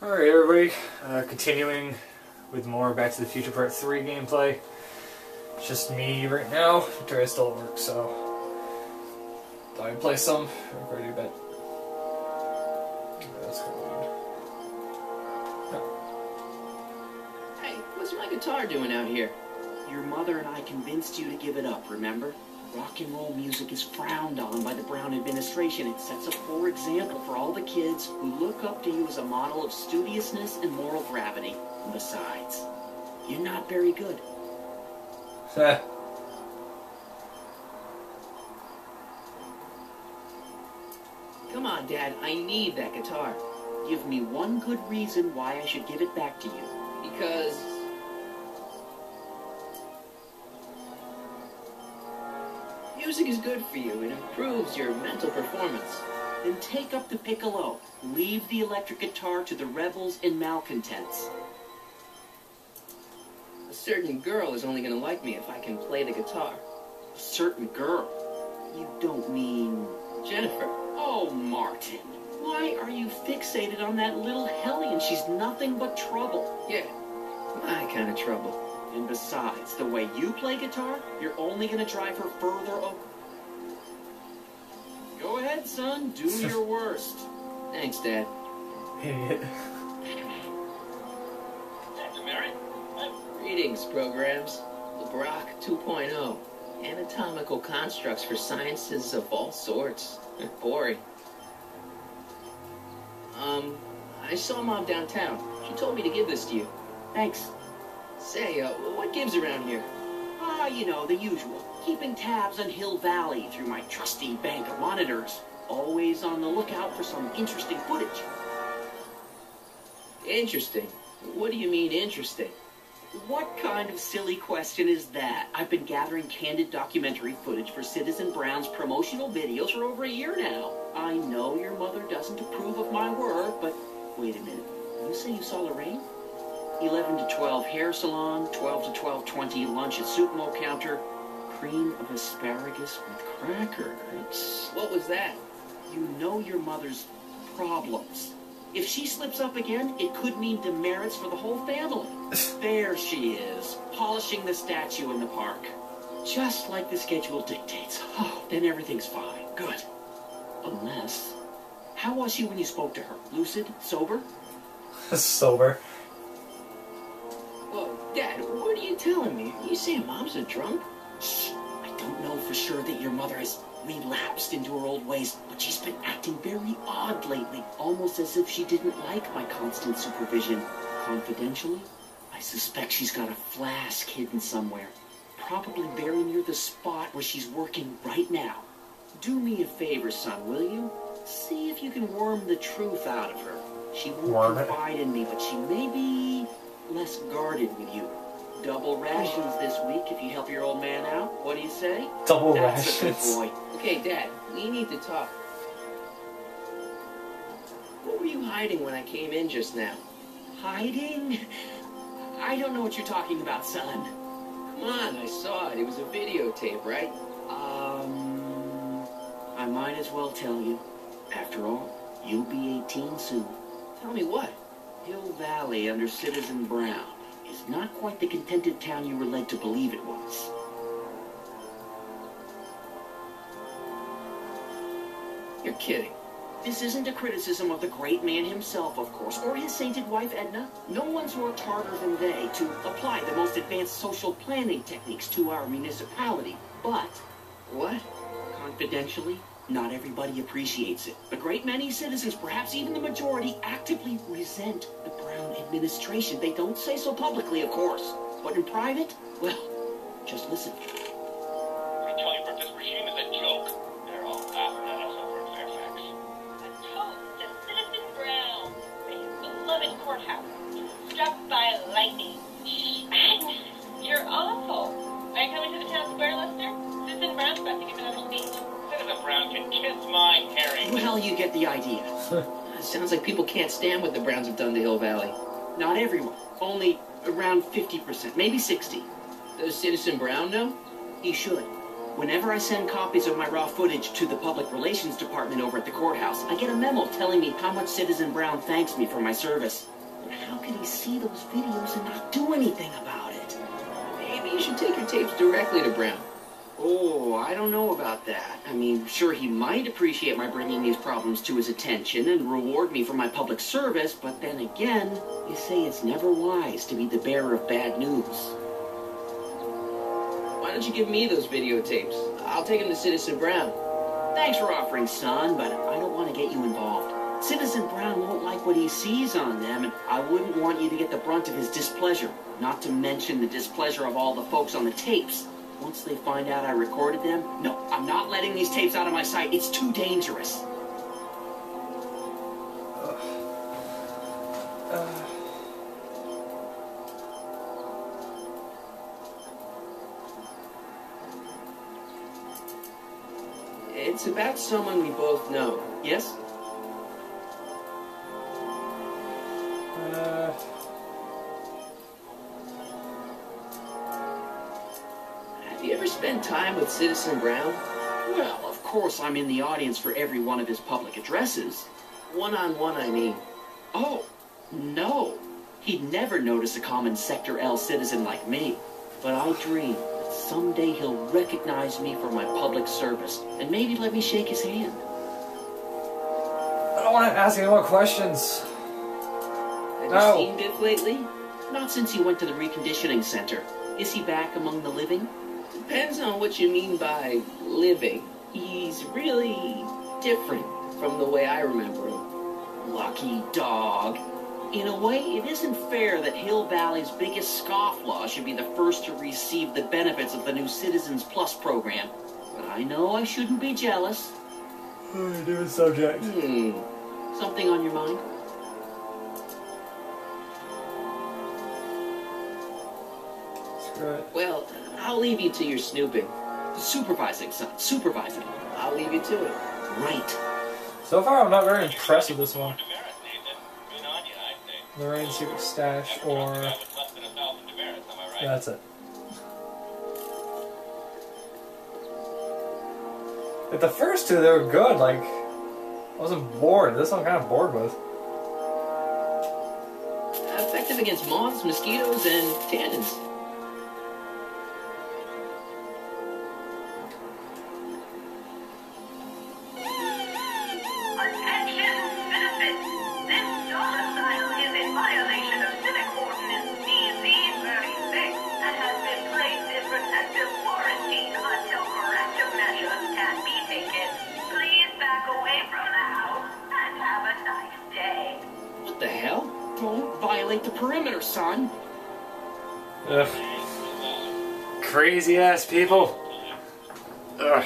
Alright everybody, continuing with more Back to the Future Part 3 gameplay. It's just me right now. Victoria still at work, so thought I'd play some. We're ready to bed. That's good. Hey, what's my guitar doing out here? Your mother and I convinced you to give it up, remember? Rock and roll music is frowned on by the Brown administration. It sets a poor example for all the kids who look up to you as a model of studiousness and moral gravity. And besides, you're not very good. Come on, Dad, I need that guitar. Give me one good reason why I should give it back to you. Because music is good for you. It improves your mental performance. Then take up the piccolo. Leave the electric guitar to the rebels and malcontents. A certain girl is only going to like me if I can play the guitar. A certain girl? You don't mean Jennifer? Oh, Martin. Why are you fixated on that little hellion? She's nothing but trouble. Yeah, my kind of trouble. And besides, the way you play guitar, you're only going to drive her further over. Go ahead, son. Do your worst. Thanks, Dad. Idiot. Greetings, programs. LeBrock 2.0. Anatomical constructs for sciences of all sorts. Boring. I saw Mom downtown. She told me to give this to you. Thanks. Say, what gives around here? You know, the usual. Keeping tabs on Hill Valley through my trusty bank of monitors. Always on the lookout for some interesting footage. Interesting? What do you mean, interesting? What kind of silly question is that? I've been gathering candid documentary footage for Citizen Brown's promotional videos for over a year now. I know your mother doesn't approve of my work, but wait a minute. You say you saw Lorraine? 11 to 12 hair salon, 12 to 12:20 lunch at Supermo counter, cream of asparagus with crackers. What was that? You know your mother's problems. If she slips up again, it could mean demerits for the whole family. There she is, polishing the statue in the park. Just like the schedule dictates. Oh, then everything's fine. Good. Unless, how was she when you spoke to her? Lucid? Sober? Sober. Whoa, Dad, what are you telling me? You saying Mom's a drunk? Shh. I don't know for sure that your mother has relapsed into her old ways, but she's been acting very odd lately, almost as if she didn't like my constant supervision. Confidentially, I suspect she's got a flask hidden somewhere, probably very near the spot where she's working right now. Do me a favor, son, will you? See if you can worm the truth out of her. She won't confide in me, but she may be less guarded with you. Double rations this week if you help your old man out. What do you say? Double That's rations. a good boy. Okay, Dad, we need to talk. What were you hiding when I came in just now? Hiding? I don't know what you're talking about, son. Come on, I saw it. It was a videotape, right? I might as well tell you. After all, you'll be 18 soon. Tell me what? Hill Valley under Citizen Brown is not quite the contented town you were led to believe it was. You're kidding. This isn't a criticism of the great man himself, of course, or his sainted wife, Edna. No one's worked harder than they to apply the most advanced social planning techniques to our municipality. But, what? Confidentially, not everybody appreciates it. A great many citizens, perhaps even the majority, actively resent the Brown administration. They don't say so publicly, of course. But in private, well, just listen. I tell you, Brooke, this regime is a joke. They're all laughing at us over in Fairfax. A toast to Citizen Brown, a beloved courthouse, struck by lightning. Agnes, you're awful. Are you coming to the town square, Lester? Citizen Brown's about to give another speech. Citizen Brown can kiss my Harry. Well, you get the idea. Sounds like people can't stand what the Browns have done to Hill Valley. Not everyone. Only around 50%, maybe 60. Does Citizen Brown know? He should. Whenever I send copies of my raw footage to the Public Relations Department over at the courthouse, I get a memo telling me how much Citizen Brown thanks me for my service. How can he see those videos and not do anything about it? Maybe you should take your tapes directly to Brown. Oh, I don't know about that. I mean, sure, he might appreciate my bringing these problems to his attention and reward me for my public service, but then again, you say it's never wise to be the bearer of bad news. Why don't you give me those videotapes? I'll take them to Citizen Brown. Thanks for offering, son, but I don't want to get you involved. Citizen Brown won't like what he sees on them, and I wouldn't want you to get the brunt of his displeasure, not to mention the displeasure of all the folks on the tapes. Once they find out I recorded them, no, I'm not letting these tapes out of my sight. It's too dangerous. It's about someone we both know, yes? Have you ever spent time with Citizen Brown? Well, of course I'm in the audience for every one of his public addresses. One-on-one, I mean. Oh, no. He'd never notice a common Sector L citizen like me. But I dream that someday he'll recognize me for my public service and maybe let me shake his hand. I don't want to ask any more questions. Have you seen Biff lately? Not since he went to the reconditioning center. Is he back among the living? Depends on what you mean by living. He's really different from the way I remember him. Lucky dog. In a way, it isn't fair that Hill Valley's biggest scofflaw should be the first to receive the benefits of the new Citizens Plus program. But I know I shouldn't be jealous. New subject. Something on your mind? Screw it. Well, I'll leave you to your snooping. Supervising, son. Supervising. I'll leave you to it. Right. So far, I'm not very impressed with this one. Demerits, Nathan. Good on you, I think. Lorraine's Secret Stash, or... With less than 1,000 demerits, am I right? That's it. But the first two, they were good. Like, I wasn't bored. This one I'm kind of bored with. Effective against moths, mosquitoes, and tannins. Attention, citizens! This domicile is in violation of Civic Ordinance DZ-36 and has been placed in protective quarantine until corrective measures can be taken. Please back away from the house and have a nice day. What the hell? Don't violate the perimeter, son. Ugh. Crazy ass people. Ugh.